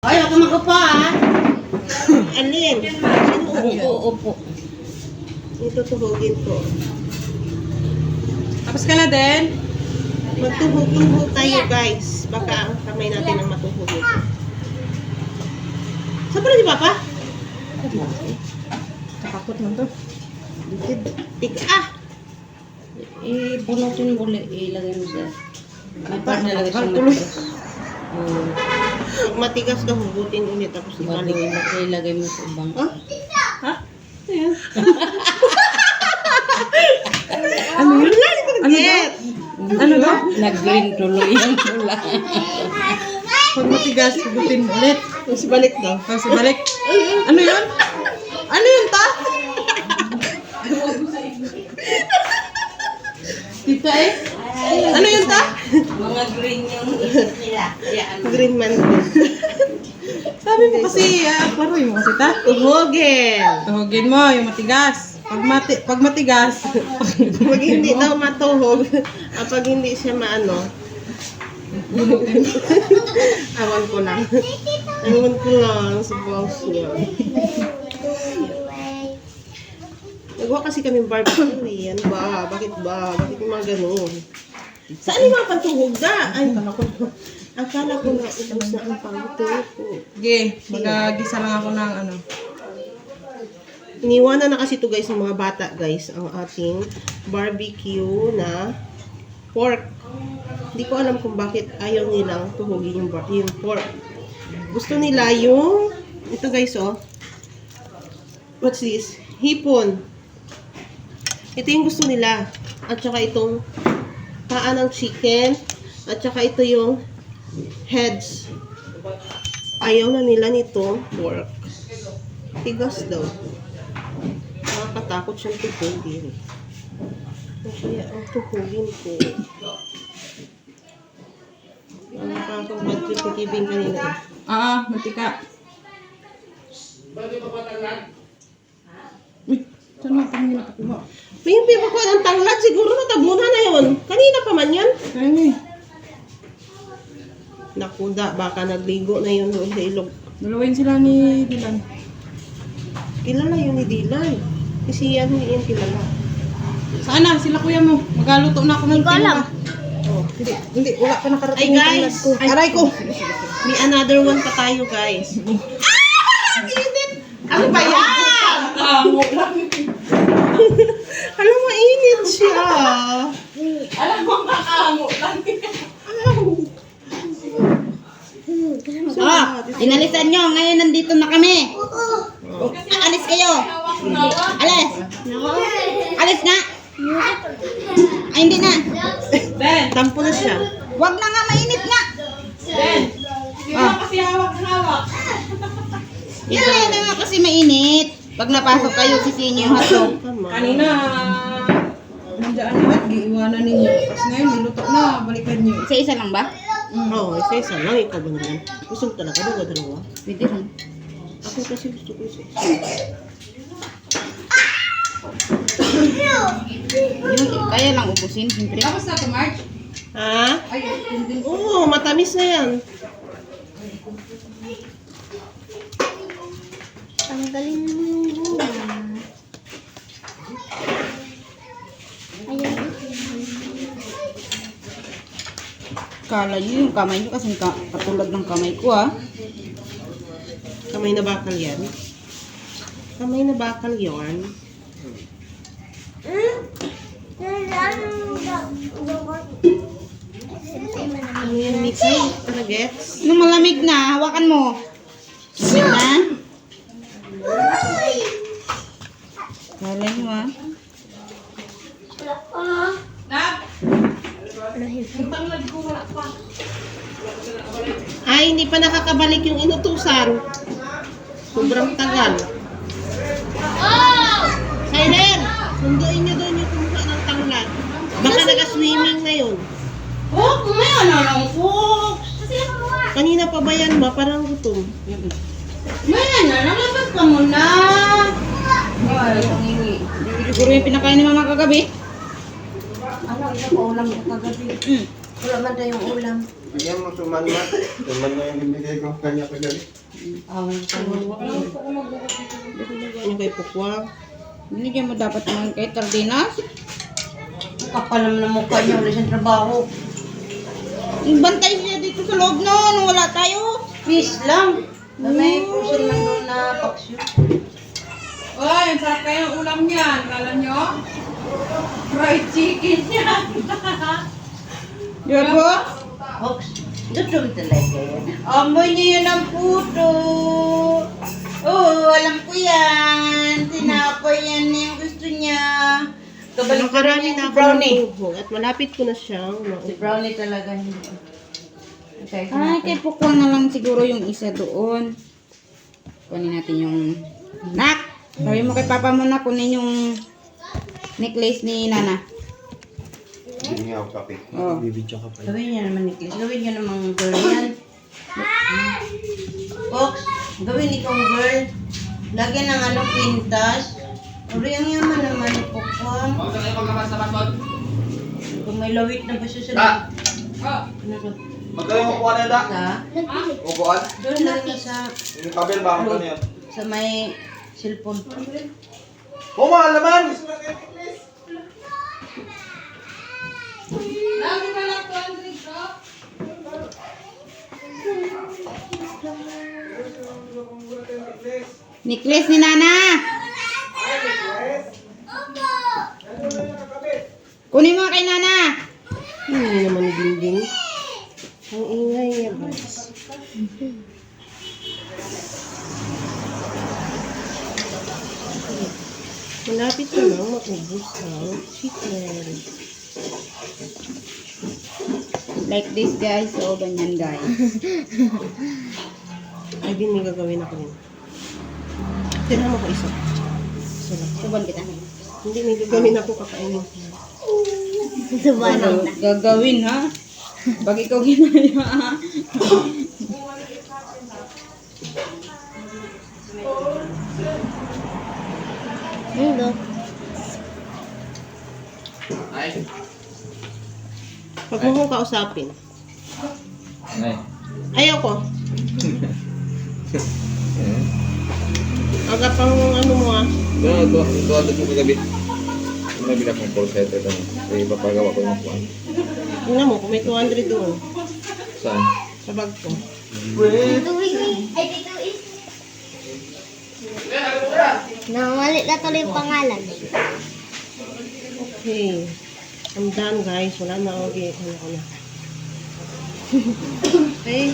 Ay, ako mag-upo ah. Alin? Upo. Ito tuhugin ko. Tapos ka na din? Magtuhog-tuhog tayo guys. Baka ang kamay natin ang matuhugin. Saan pala si Papa? Takot man to. Tiga. Bunutin mo ulit. Ilagay mo sa... May part na lagay sa Kalkulo. matigas. Pag matigas ka, hugutin ulit. Tapos ibalik. Ilagay mo sa ibang... Ha? Ha? Ayan. Ano yun? Ano daw? Get! Ano daw? Nag-green tuloy yung pula. Pag matigas, hugutin mo ulit. Tapos ibalik daw. Tapos ibalik. Ano yun? Ano yun ta? Tita eh? Ano yun ta? Mga green yung isip nila. Yan. Green man. Sabi mo kasi, klaroy mo kasi ta. Tuhugin. Tuhugin mo yung matigas. Pag matigas, Pag hindi daw matuhog, pag hindi siya maano, awan ko lang. Awan ko lang sa boss niya. Nagawa kasi kami barbecue eh. Ano ba? Bakit ba? Bakit yung mga ganun? Saan yung mga pantuhog na? Ay, akala ko na itos na ang pantuhog ko. sige, magagisa lang ako ng ano. Iniwanan na kasi ito guys ng mga bata guys ang ating barbecue na pork. Hindi ko alam kung bakit ayaw nilang tuhugin yung pork. Gusto nila yung ito guys oh. What's this? Hipon. Ito yung gusto nila. At saka itong paa ng chicken. At saka ito yung heads. Ayaw na nila nito pork. Tigas daw. Nakakatakot siyang tuhugin. Kaya ang tuhugin ko. Ang nakakabad trip ni Kibing kanina eh. Matika. Uy, saan mo pang nakuha? Yung pipa ko ng tanglad, siguro natabunan na yun. Kanina pa man yan. Ano eh? Nakuda, baka nagligo na yun doon sa ilog. Dalawain sila ni Dylan. Kilala yun ni Dylan. Kasi yan, hindi yan kilala. Saan na? Sila kuya mo. Magaluto na ako ng tinga. Oh. Hindi. Wala pa nakarating Ay, yung guys. tanglad ko. Aray ko! May another one pa tayo, guys. Init! Ano ba yan? Alam, mainit siya. Alam mo, kakahango lang. Inalisan nyo. Ngayon nandito na kami. Alis kayo. Alis. Alis na. Ay, hindi na. Ben! Tampo na siya. Wag na nga, mainit nga. Ben! Hindi mo kasi hawak. Yan na nga kasi mainit. Pag napasok kayo, sisihin nyo yung hotdog. Tama. Kanina, nandiyan na at giiwanan ninyo. Tapos ngayon, niluto na. Balikan nyo. Isa-isa lang ba? Oo, isa-isa lang. Ikaw ba naman? Gusto mo talaga dalawa? Pwede rin. Ako kasi gusto ko isa. Yung kaya lang ubusin, siyempre. Tapos na ito, Marge? Ha? Ay, hindi. Oo, matamis na yan. Tanggalin mo yung bunga. Ayan. Kala nyo yung kamay nyo kasi katulad ng kamay ko ah. Kamay na bakal yan. Kamay na bakal yan. Ano yan, Mikay? Taragets? Nung malamig na, hawakan mo. Malamig na. Kala nyo ah. Ay, hindi pa nakakabalik yung inutusan. Sobrang tagal. Silent! Sunduin nyo doon yung kumuha ng tanglad. Baka naga-swimming na yun. Oh, may ano lang po. Kanina pa ba yan ba? Parang gutom. May ano, nalabas ka muna. Ay, ang hingi. Siguro yung pinakain ni mama kagabi. Ano, ito pa ulam ko kagabi. Wala man tayong ulam. Bigyan mo suman ma. Suman na yung bibigay ko kanya kagabi. Ano kay Pukwa? Binigyan mo dapat naman kay Tardinas. Kapal naman ang mukha niya, wala siyang trabaho. Bantay siya dito sa loob noon. Wala tayo. Fish lang. May puso lang doon na paksyo. Oy, ang sarap kayo ng ulam niyan. Kala nyo? Fried chicken yan. Yan po? Ox, dudong talaga yan. Amoy niya yun ang puto. Oo, alam ko yan. Tinapay yan yung gusto niya. Kabalik ka Nakarami rin na si ako ng Brownie. tuhog at malapit ko na siyang Si Brownie talaga hindi. Okay, Ay, kay Pukwang na lang siguro yung isa doon. Kunin natin yung... Nak! Sabi mo kay Papa mo na kunin yung necklace ni Nana. Hindi nga ako kape. Oh. Gawin niya naman ni Chris. Gawin niya naman girl yan. Ox, gawin ikong girl. Lagyan ng ano, pintas. Uri ang yaman naman ni Pokwang. Kung may lawit na ba siya sa ano to? Magkano yung upuan na da? Sa? Upuan? Doon lang niya sa Yung kabel ba? Magkano yun? sa may cellphone. Oh, mahal naman! Lagi pa lang 200 ko. Necklace ni Nana! Kunin mo kay Nana! hindi naman ni Dingding. Ang ingay niya guys. Malapit ko lang maubos ang chicken. Like this guys, so ganyan guys. Ay, din may gagawin ako yun. Tira mo ko isa. Isa lang. Suban kita. Hindi, may gagawin ako kakainin. Ano gagawin ha? Pag ikaw ginaya ha? Mundo. Pag mo kong kausapin. Nay. Ayoko. Aga pang ano mo ah. Ito mo kagabi. May bilang kong call center doon. May papagawa ko yung upuan. Tingnan mo, kung may 200 doon. Saan? Sa bag ko. Tuwing ay dito is. Namali na tuloy yung pangalan. Okay. I'm done guys. Wala na ako. Ano ko na. Okay.